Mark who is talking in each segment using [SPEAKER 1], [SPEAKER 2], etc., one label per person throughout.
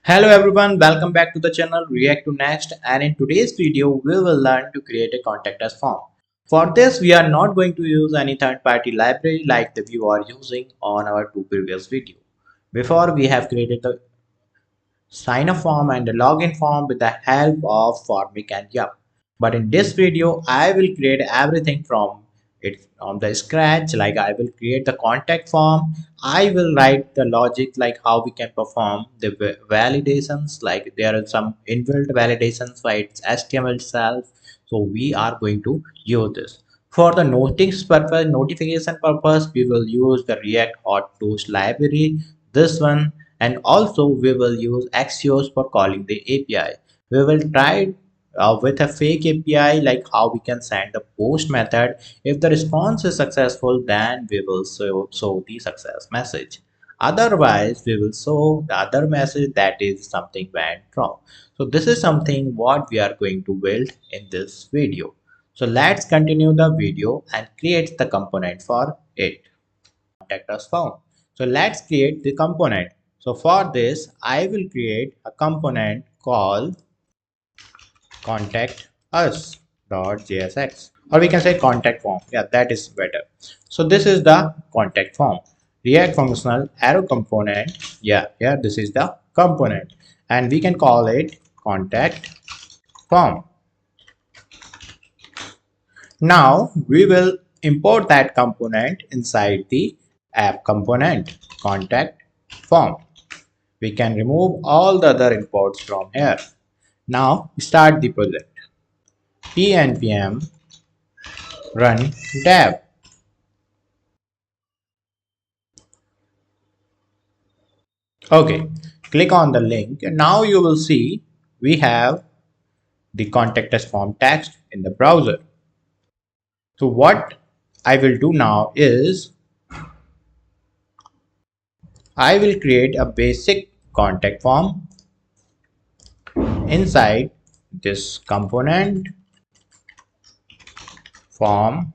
[SPEAKER 1] Hello everyone, welcome back to the channel React to Next, and in today's video we will learn to create a contact us form. For this we are not going to use any third-party library like the view are using on our two previous video. Before we have created the sign up form and the login form with the help of Formic and Yup. But in this video, I will create everything from it on the scratch. Like I will create the contact form. I will write the logic like how we can perform the validations. Like there are some inbuilt validations by its HTML itself. So we are going to use this. For the notification purpose, we will use the React Hot Tools library. This one, and also we will use Axios for calling the API. We will try with a fake API like how we can send a post method. If the response is successful, then we will show the success message. Otherwise, we will show the other message that is something went wrong. So this is something what we are going to build in this video. So let's continue the video and create the component for it. Contact us found. So let's create the component. So for this, I will create a component called contact us.jsx, or we can say contact form. Yeah, that is better. So this is the contact form. React functional arrow component. Yeah, this is the component, and we can call it contact form. Now we will import that component inside the app component contact form. We can remove all the other imports from here. Now start the project. Npm run dev. Okay, click on the link and now you will see we have the contact us form text in the browser. So what I will do now is I will create a basic contact form inside this component form.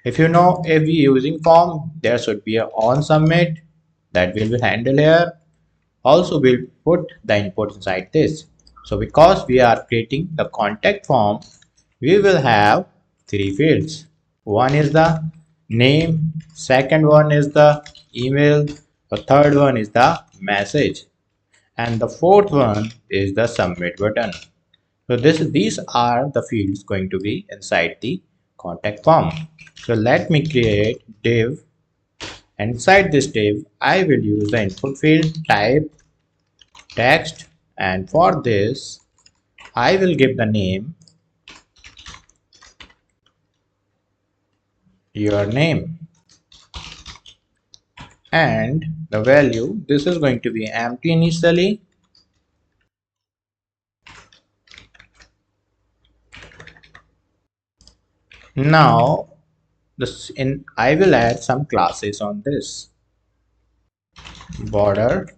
[SPEAKER 1] If you know, if we using form, there should be a on submit that will be handled here. Also we'll put the input inside this. So because we are creating the contact form, we will have three fields. One is the name, second one is the email, the third one is the message, and the fourth one is the submit button. So these are the fields going to be inside the contact form. So let me create div, and inside this div I will use the input field type text, and for this I will give the name your name, and the value, this is going to be empty initially. Now this in I will add some classes on this border.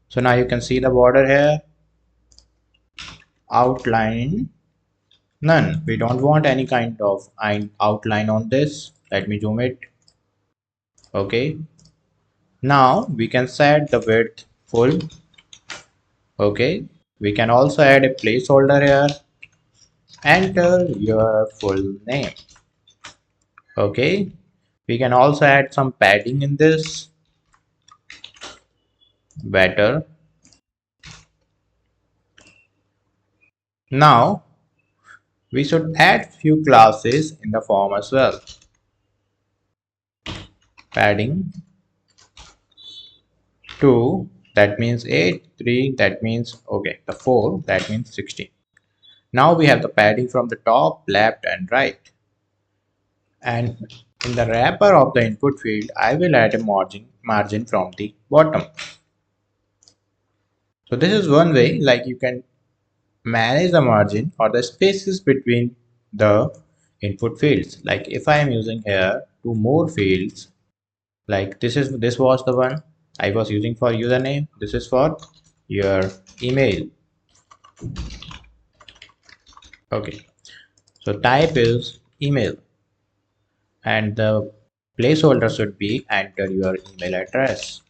[SPEAKER 1] So now you can see the border here, outline none. We don't want any kind of outline on this. Let me zoom it. Okay, now we can set the width full. Okay, we can also add a placeholder here. Enter your full name. Okay, we can also add some padding in this. Better. Now we should add few classes in the form as well. Padding 2, that means 8, 3, that means okay, the 4, that means 16. Now we have the padding from the top, left and right. And in the wrapper of the input field, I will add a margin from the bottom. So this is one way like you can manage the margin or the spaces between the input fields. Like if I am using here two more fields, like this was the one I was using for username, this is for your email. Okay, so type is email, and the placeholder should be enter your email address.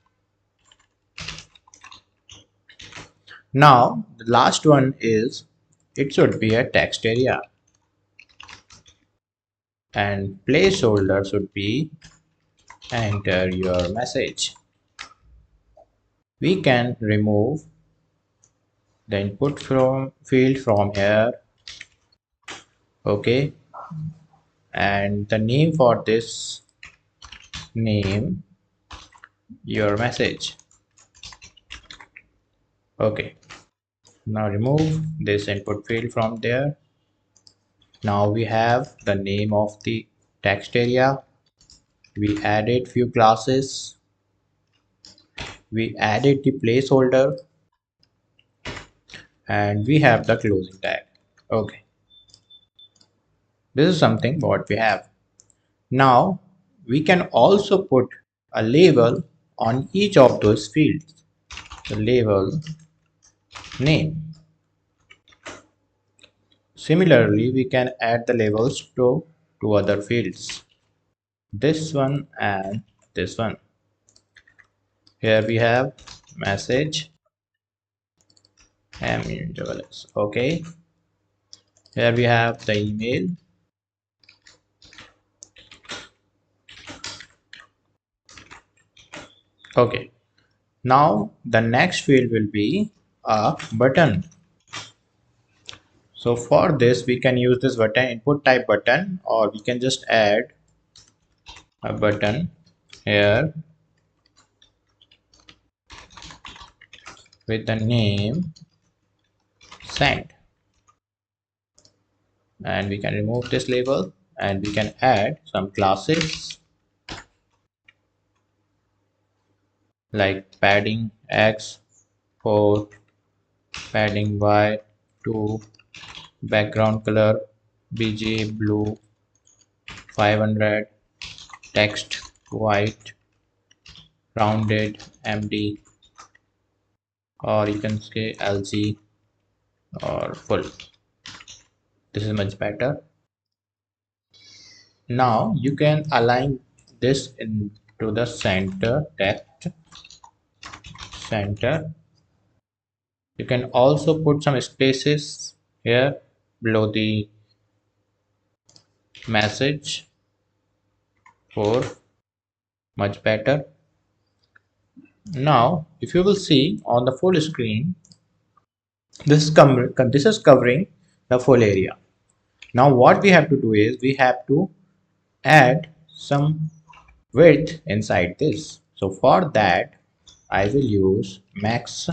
[SPEAKER 1] Now the last one is it should be a text area and placeholder should be enter your message. We can remove the input from field from here. Okay, and the name for this name your message. Okay, now remove this input field from there. Now we have the name of the text area. We added few classes. We added the placeholder and we have the closing tag. Okay, this is something what we have. Now we can also put a label on each of those fields. The label name. Similarly, we can add the labels to two other fields. This one and this one. Here we have message M-double-S. Okay. Here we have the email. Okay. Now the next field will be a button. So for this we can use this button input type button, or we can just add a button here with the name send, and we can remove this label and we can add some classes like padding X 4, padding Y 2, background color BG blue 500, text white, rounded MD, or you can say LG or full. This is much better. Now you can align this into the center text center. You can also put some spaces here below the message for much better. Now if you will see on the full screen, this is covering the full area. Now what we have to do is we have to add some width inside this. So for that I will use max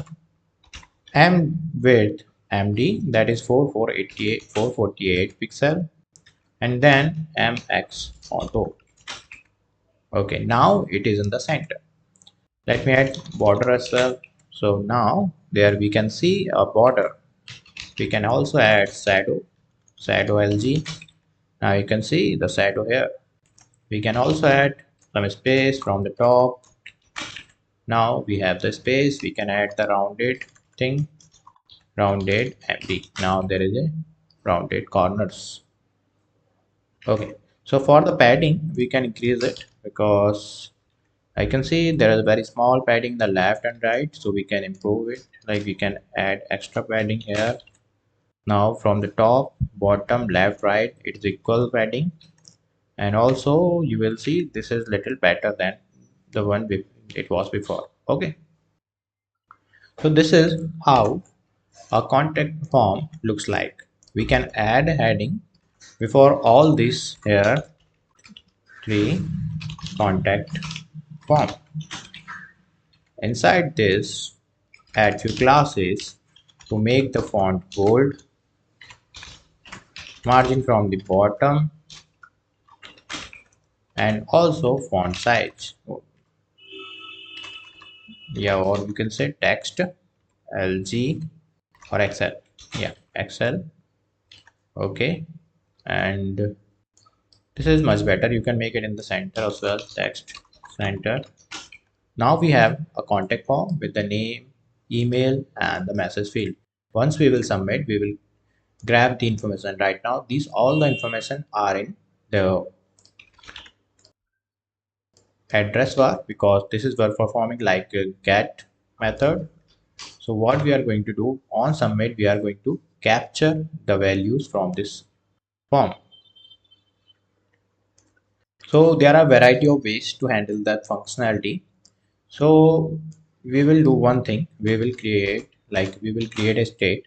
[SPEAKER 1] m width md, that is 448 pixel, and then mx auto. Okay, now it is in the center. Let me add border as well. So now there we can see a border. We can also add shadow lg. Now you can see the shadow here. We can also add some space from the top. Now we have the space. We can add the rounded thing, rounded empty. Now there is a rounded corners. Okay, so for the padding we can increase it because I can see there is a very small padding in the left and right, so we can improve it. Like we can add extra padding here. Now from the top, bottom, left, right, it's equal padding, and also you will see this is little better than the one it was before. Okay, so this is how a contact form looks like. We can add heading before all this here, three contact form. Inside this, add few classes to make the font bold, margin from the bottom, and also font size. Yeah, or you can say text LG or XL. Yeah, XL. Okay, and this is much better. You can make it in the center as well, text center. Now we have a contact form with the name, email, and the message field. Once we will submit, we will grab the information. Right now these all the information are in the address bar because this is we're performing like a get method. So what we are going to do on submit, we are going to capture the values from this form. So there are a variety of ways to handle that functionality. So we will do one thing. We will create a state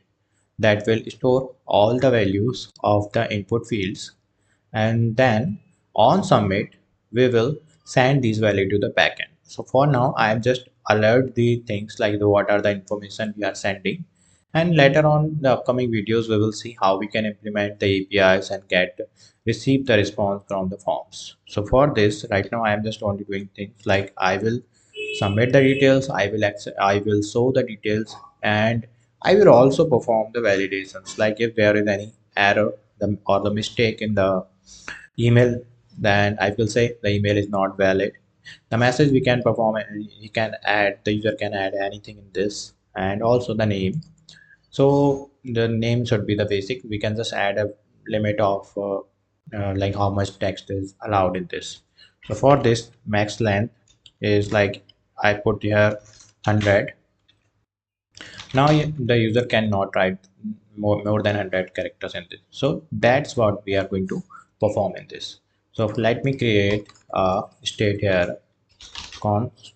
[SPEAKER 1] that will store all the values of the input fields, and then on submit we will send these value to the backend. So for now I am just alert the things like the what are the information we are sending, and later on the upcoming videos we will see how we can implement the APIs and get receive the response from the forms. So for this right now I am just only doing things like I will submit the details, I will show the details, and I will also perform the validations. Like if there is any error or the mistake in the email, then I will say the email is not valid. The message we can perform, and you can add, the user can add anything in this, and also the name. So the name should be the basic. We can just add a limit of like how much text is allowed in this. So for this max length is like I put here 100. Now the user cannot write more than 100 characters in this. So that's what we are going to perform in this. So let me create a state here, const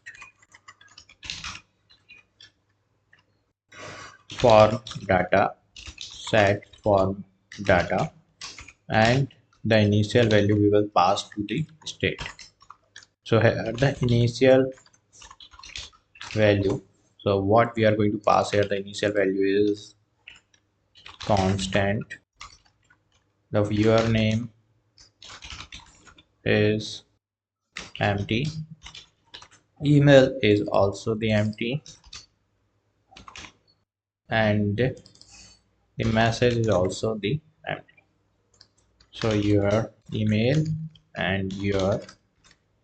[SPEAKER 1] form data, set form data, and the initial value we will pass to the state. So here the initial value. So what we are going to pass here, the initial value is constant. The viewer name is empty. Email is also the empty, and the message is also the empty. So your email and your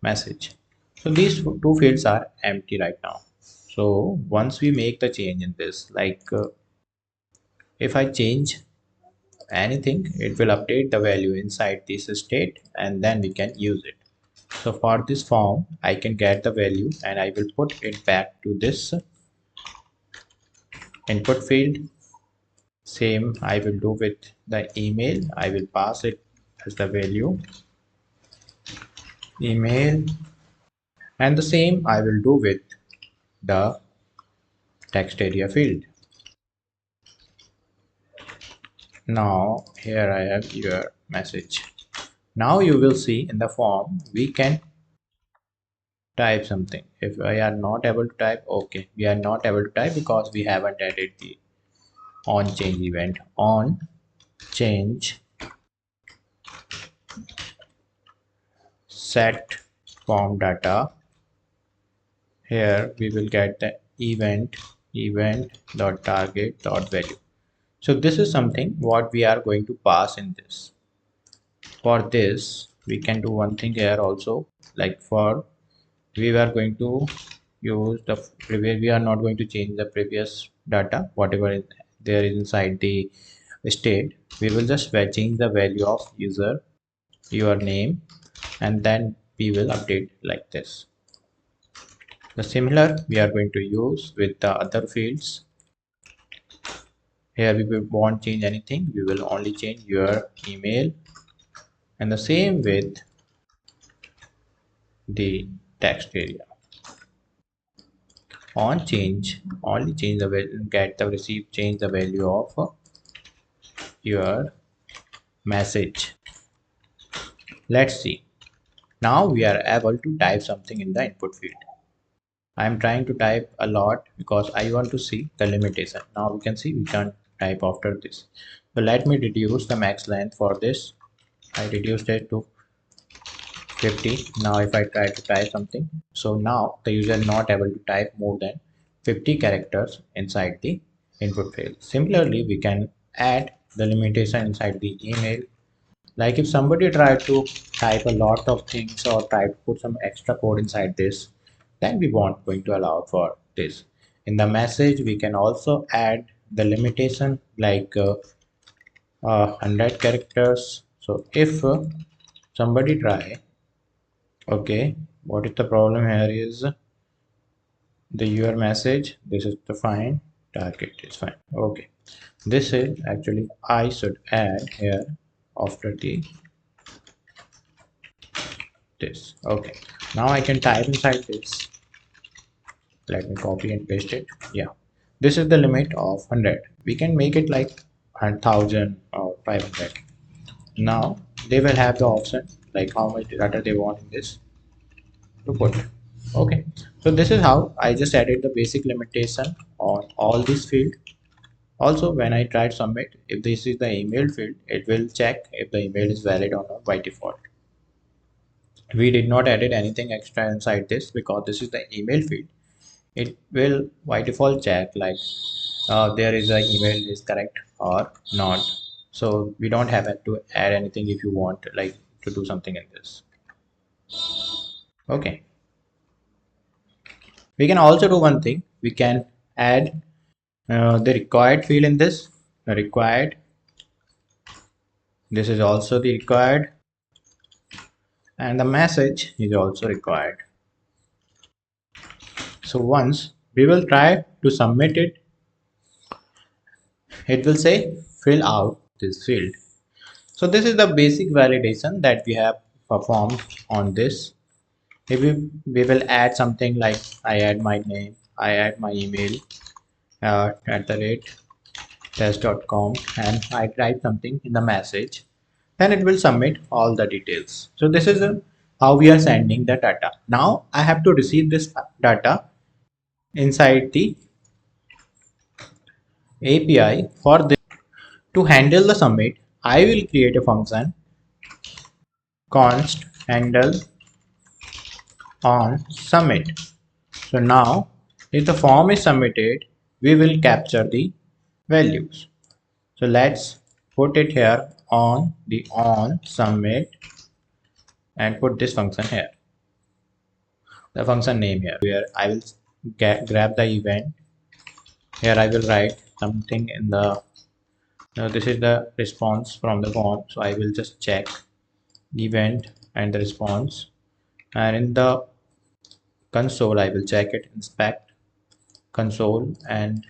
[SPEAKER 1] message. So these two fields are empty right now. So once we make the change in this, like if I change anything, it will update the value inside this state, and then we can use it. So for this form, I can get the value and I will put it back to this input field. Same I will do with the email. I will pass it as the value email, and the same I will do with the text area field. Now here I have your message. Now you will see in the form we can type something. If I are not able to type, okay, we are not able to type because we haven't added the on change event. On change set form data. Here we will get the event dot target dot value. So this is something what we are going to pass in this. For this we can do one thing here also, like for we are going to use the previous, we are not going to change the previous data whatever is there is inside the state. We will just change the value of user, your name, and then we will update like this. The similar we are going to use with the other fields. Here we won't change anything, we will only change your email, and the same with the text area. On change, only change the value, get the receive, change the value of your message. Let's see. Now we are able to type something in the input field. I am trying to type a lot because I want to see the limitation. Now we can see we can't type after this. So let me reduce the max length for this. I reduced it to 50. Now if I try to type something, so now the user is not able to type more than 50 characters inside the input field. Similarly, we can add the limitation inside the email. Like if somebody tried to type a lot of things or try to put some extra code inside this, then we won't going to allow for this. In the message, we can also add the limitation like 100 characters. So if somebody try, okay, what is the problem here is the your message, this is the fine, target is fine. Okay, this is actually I should add here after the this. Okay, now I can type inside this. Let me copy and paste it. Yeah, this is the limit of 100. We can make it like 1000 or 500. Now they will have the option like how much data they want in this to put. Okay, so this is how I just added the basic limitation on all these field. Also, when I try to submit, if this is the email field, it will check if the email is valid or not by default. We did not added anything extra inside this because this is the email field. It will by default check like there is a email is correct or not. So we don't have to add anything if you want like to do something in this. Okay. We can also do one thing. We can add the required field in this. The required. This is also the required, and the message is also required. So once we will try to submit it, it will say fill out this field. So this is the basic validation that we have performed on this. If we will add something like I add my name, I add my email at the rate test.com, and I type something in the message, then it will submit all the details. So this is how we are sending the data. Now I have to receive this data inside the API. For this to handle the submit, I will create a function const handle on submit. So now if the form is submitted, we will capture the values. So let's put it here on the on submit and put this function here, the function name here, where I will grab the event. Here I will write something in the now this is the response from the form, so I will just check event and the response, and in the console I will check it, inspect console and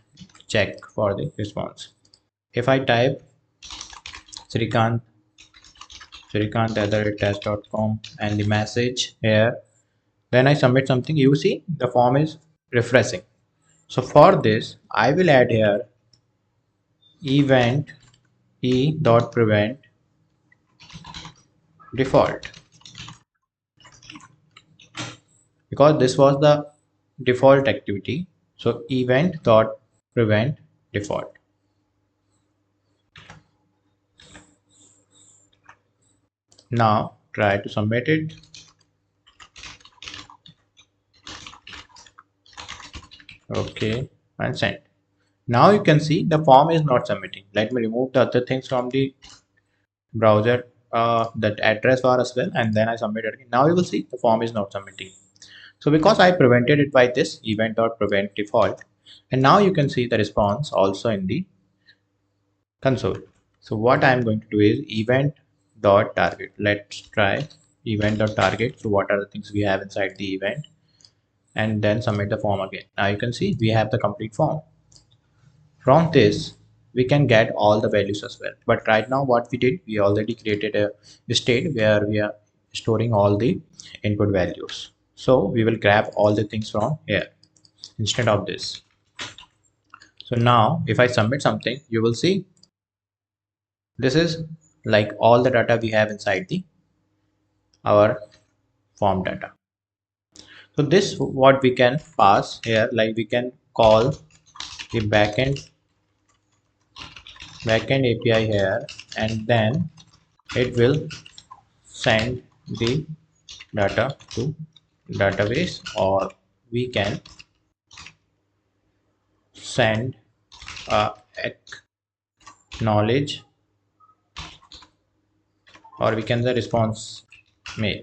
[SPEAKER 1] check for the response. If I type Srikant Srikant@test.com and the message here, then I submit something, you see the form is refreshing. So for this I will add here event e.prevent default, because this was the default activity. So event.prevent default. Now try to submit it. Okay, and send. Now you can see the form is not submitting. Let me remove the other things from the browser, that address bar as well, and then I submit it again. Now you will see the form is not submitting. So because I prevented it by this event.prevent default, and now you can see the response also in the console. So what I'm going to do is event.target. Let's try event.target. So what are the things we have inside the event, and then submit the form again. Now you can see we have the complete form. From this we can get all the values as well, but right now what we did, we already created a state where we are storing all the input values. So we will grab all the things from here instead of this. So now if I submit something, you will see this is like all the data we have inside the our form data. So this what we can pass here, like we can call the backend API here, and then it will send the data to database, or we can send a acknowledge, or we can the response mail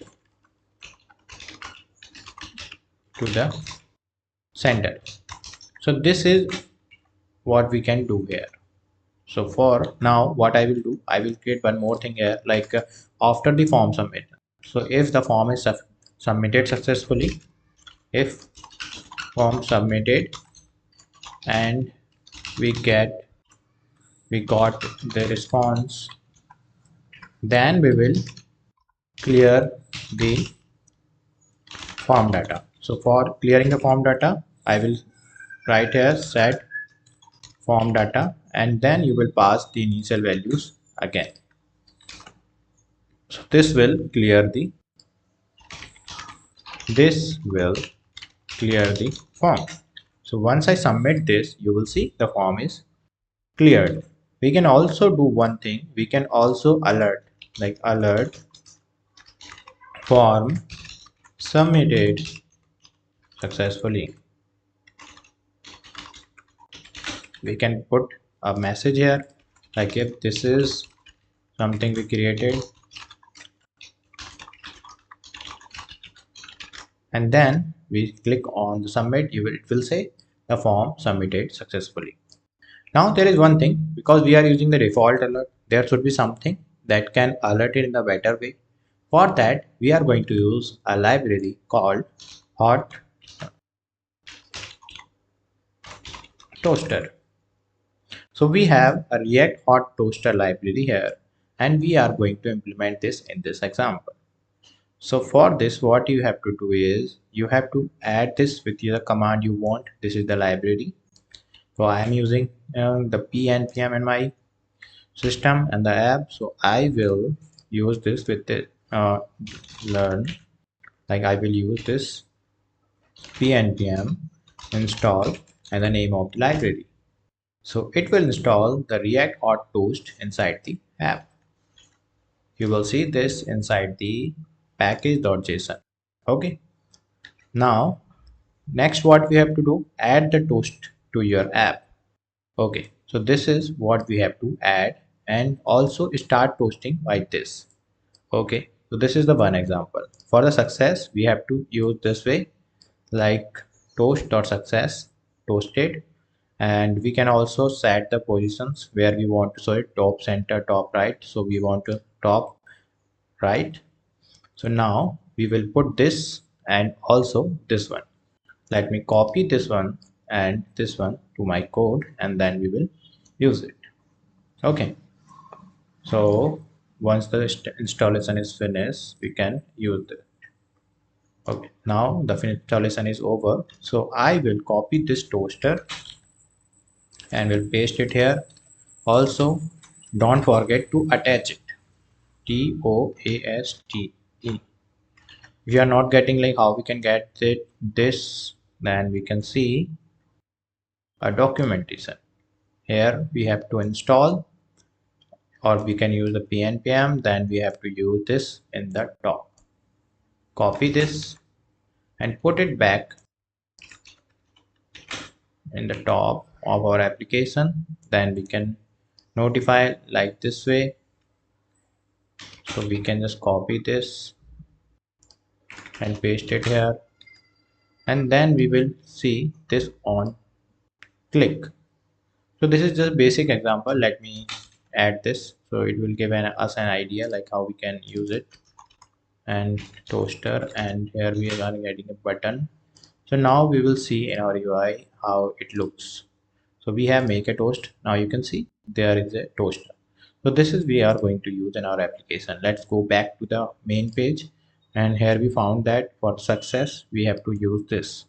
[SPEAKER 1] to the sender. So this is what we can do here. So for now what I will do, I will create one more thing here, like after the form submit. So if the form is submitted successfully, if form submitted and we get we got the response, then we will clear the form data. So for clearing the form data, I will write here set form data, and then you will pass the initial values again. So this will clear the form. So once I submit this, you will see the form is cleared. We can also do one thing. We can also alert, like alert form submitted successfully. We can put a message here, like if this is something we created, and then we click on the submit, it will say the form submitted successfully. Now there is one thing, because we are using the default alert, there should be something that can alert it in a better way. For that, we are going to use a library called hot toaster. So we have a React hot toaster library here, and we are going to implement this in this example. So for this, what you have to do is you have to add this with the command you want. This is the library. So I am using the p npm in my system and the app. So I will use this with the learn. Like I will use this p npm install and the name of the library. So it will install the React Hot Toast inside the app. You will see this inside the package.json. Okay. Now, next what we have to do, add the toast to your app. Okay. So this is what we have to add, and also start toasting like this. Okay. So this is the one example. For the success, we have to use this way, like toast.success toasted, and we can also set the positions where we want to show it, top, center, top, right. So we want to top right. So now we will put this and also this one. Let me copy this one and this one to my code, and then we will use it. Okay. So once the installation is finished, we can use it. Okay. Now the installation is over. So I will copy this toaster and will paste it here. Also, don't forget to attach it. TOASTE. If you are not getting like how we can get this, then we can see a documentation. Here we have to install, or we can use the pnpm, then we have to use this in the top. Copy this and put it back in the top of our application. Then we can notify like this way. So we can just copy this and paste it here, and then we will see this on click. So this is just basic example. Let me add this, so it will give us an idea like how we can use it. And toaster, and here we are adding a button. So now we will see in our UI how it looks. So we have make a toast. Now you can see there is a toaster. So this is we are going to use in our application. Let's go back to the main page, and here we found that for success we have to use this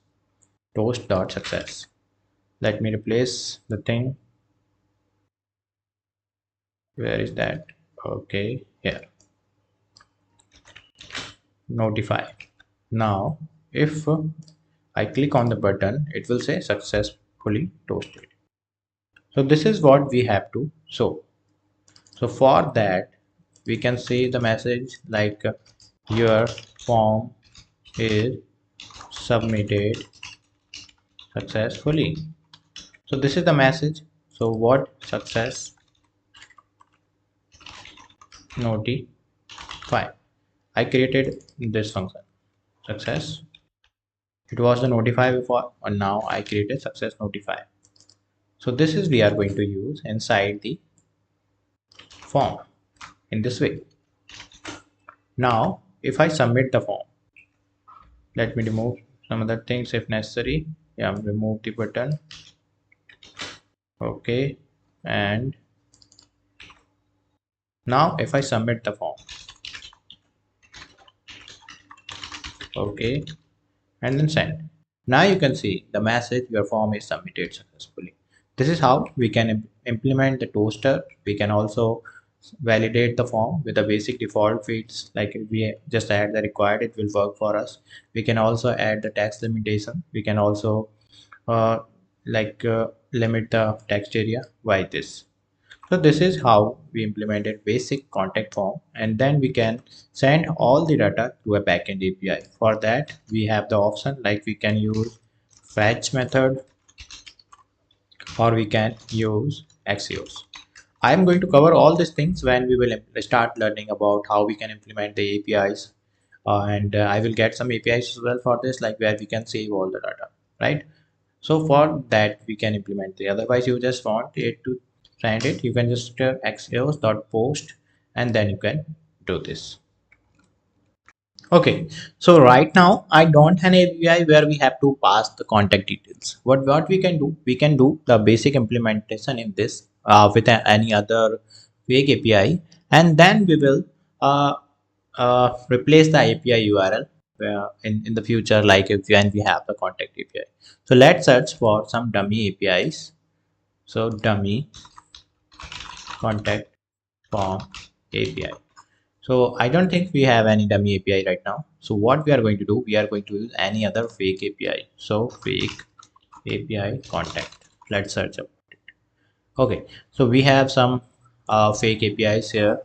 [SPEAKER 1] toast.success. Let me replace the thing. Where is that? Okay, here. Notify. Now if I click on the button, it will say successfully toasted. So this is what we have to show. So for that, we can see the message like your form is submitted successfully. So this is the message. So what success notify. I created this function success. It was the notify before, and now I created success notify. So this is we are going to use inside the form in this way. Now if I submit the form, let me remove some other things if necessary. Yeah, remove the button. Okay, and now if I submit the form, okay, and then send. Now you can see the message, your form is submitted successfully. This is how we can implement the toaster. We can also validate the form with the basic default fields. Like if we just add the required, it will work for us. We can also add the text limitation. We can also uh, limit the text area by this. So this is how we implemented basic contact form, and then we can send all the data to a backend API. For that, we have the option like we can use fetch method or we can use Axios. I am going to cover all these things when we will start learning about how we can implement the APIs. And I will get some APIs as well for this, like where we can save all the data, right? So for that we can implement the, otherwise you just want it to send it, you can just axios.post and then you can do this. Okay, so right now I don't have an API where we have to pass the contact details. What we can do, we can do the basic implementation in this with any other fake API, and then we will replace the API URL in the future, like if when we have the contact API. So let's search for some dummy APIs. So dummy contact form API. So I don't think we have any dummy API right now. So what we are going to do, we are going to use any other fake API. So fake API contact. Let's search up. Okay, so we have some fake APIs here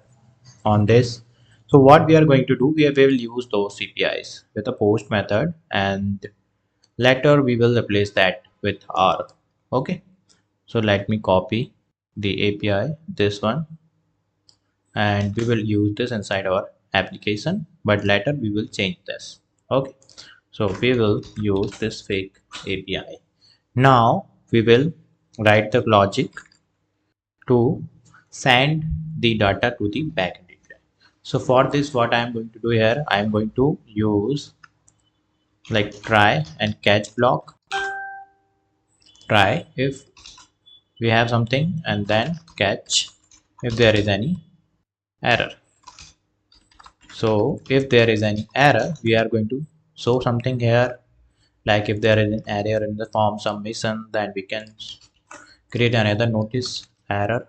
[SPEAKER 1] on this. So what we are going to do, we will use those APIs with a post method, and later we will replace that with R. Okay, so let me copy the API, this one, and we will use this inside our application, but later we will change this. Okay, so we will use this fake API. Now we will write the logic to send the data to the backend API. So for this, what I am going to do here, I am going to use like try and catch block. Try if we have something, and then catch if there is any error. So if there is any error, we are going to show something here, like if there is an error in the form submission, then we can create another notice error,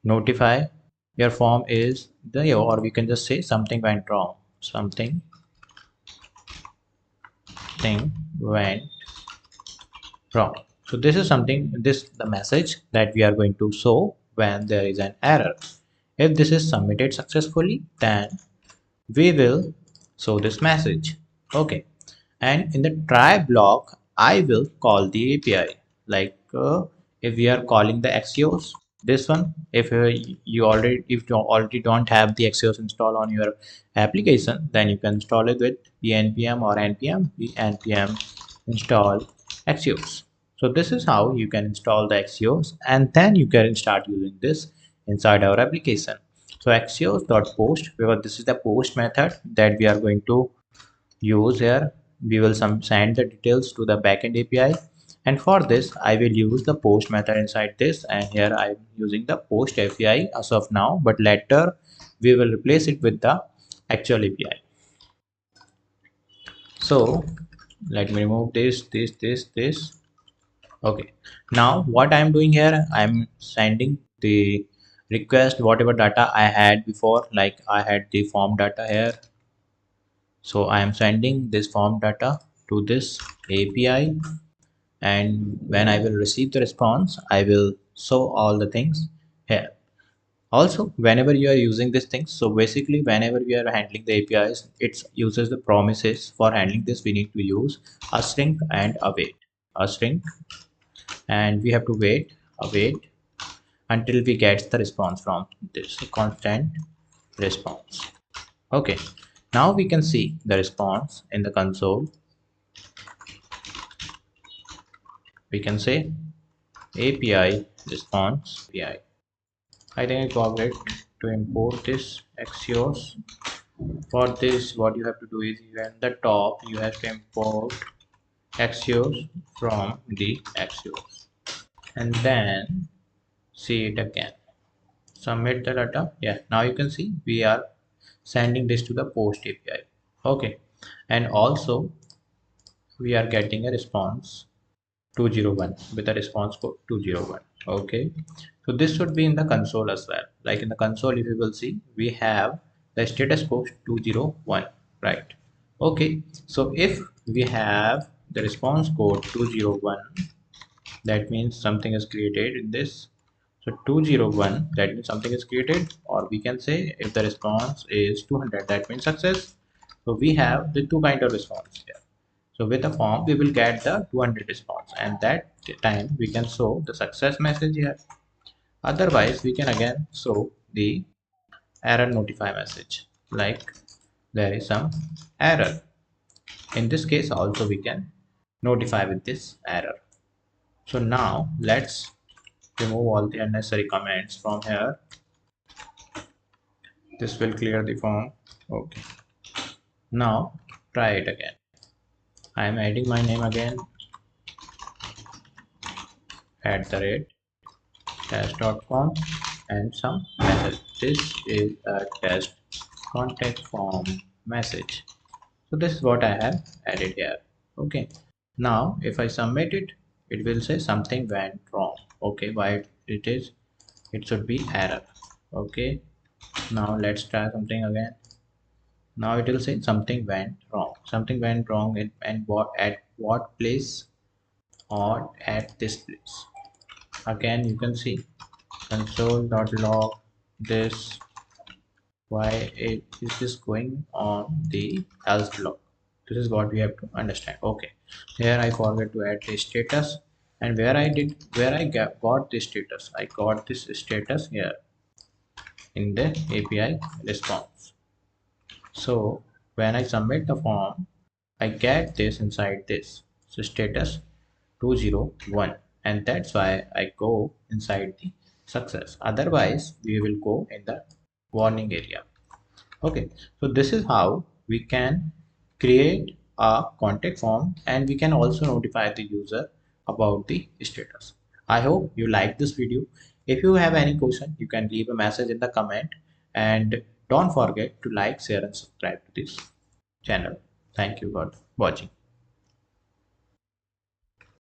[SPEAKER 1] notify your form is the, or we can just say something went wrong, something thing went wrong. So this is something, this the message that we are going to show when there is an error. If this is submitted successfully, then we will show this message. Okay, and in the try block I will call the API, like if we are calling the Axios, this one, if you already don't have the Axios installed on your application, then you can install it with npm or npm npm install Axios. So this is how you can install the Axios, and then you can start using this inside our application. So axios.post, because this is the post method that we are going to use here. We will send the details to the backend API, and for this I will use the post method inside this, and here I'm using the post API as of now, but later we will replace it with the actual API. So let me remove this. Okay, now what I'm doing here, I'm sending the request whatever data I had before, like I had the form data here. So I am sending this form data to this API, and when I will receive the response, I will show all the things here. Also, whenever you are using these things, so basically whenever we are handling the APIs, it uses the promises. For handling this, we need to use a string and await. A string, and we have to await until we get the response from this constant response. Okay, now we can see the response in the console. We can say API response API. I think I forget to import this Axios. For this, what you have to do is at the top you have to import Axios from the Axios. and then see it again. Submit the data. Yeah, now you can see we are sending this to the post API. Okay, and also we are getting a response 201 with a response code 201. Okay, so this should be in the console as well. Like in the console, if you will see, we have the status code 201, right? Okay, so if we have the response code 201, that means something is created in this. So 201, that means something is created, or we can say if the response is 200, that means success. So we have the two kind of response here. So with the form, we will get the 200 response, and that time we can show the success message here. Otherwise, we can again show the error notify message, like there is some error. In this case, also we can notify with this error. So now let's remove all the unnecessary comments from here. This will clear the form. Okay. Now try it again. I am adding my name again @ test.com and some message. This is a test contact form message. So this is what I have added here. Okay. Now if I submit it, it will say something went wrong. Okay, why it is? It should be error. Okay. Now let's try something again. Now it will say something went wrong. Something went wrong and what at what place or at this place. Again you can see console.log this, why is this going on the else block. This is what we have to understand. Okay, here I forget to add the status, and where I got this status, I got this status here in the API response. So when I submit the form, I get this inside this. So status 201, and that's why I go inside the success. Otherwise, we will go in the warning area. Okay, so this is how we can create a contact form, and we can also notify the user about the status. I hope you like this video. If you have any question, you can leave a message in the comment, and don't forget to like, share and subscribe to this channel. Thank you for watching.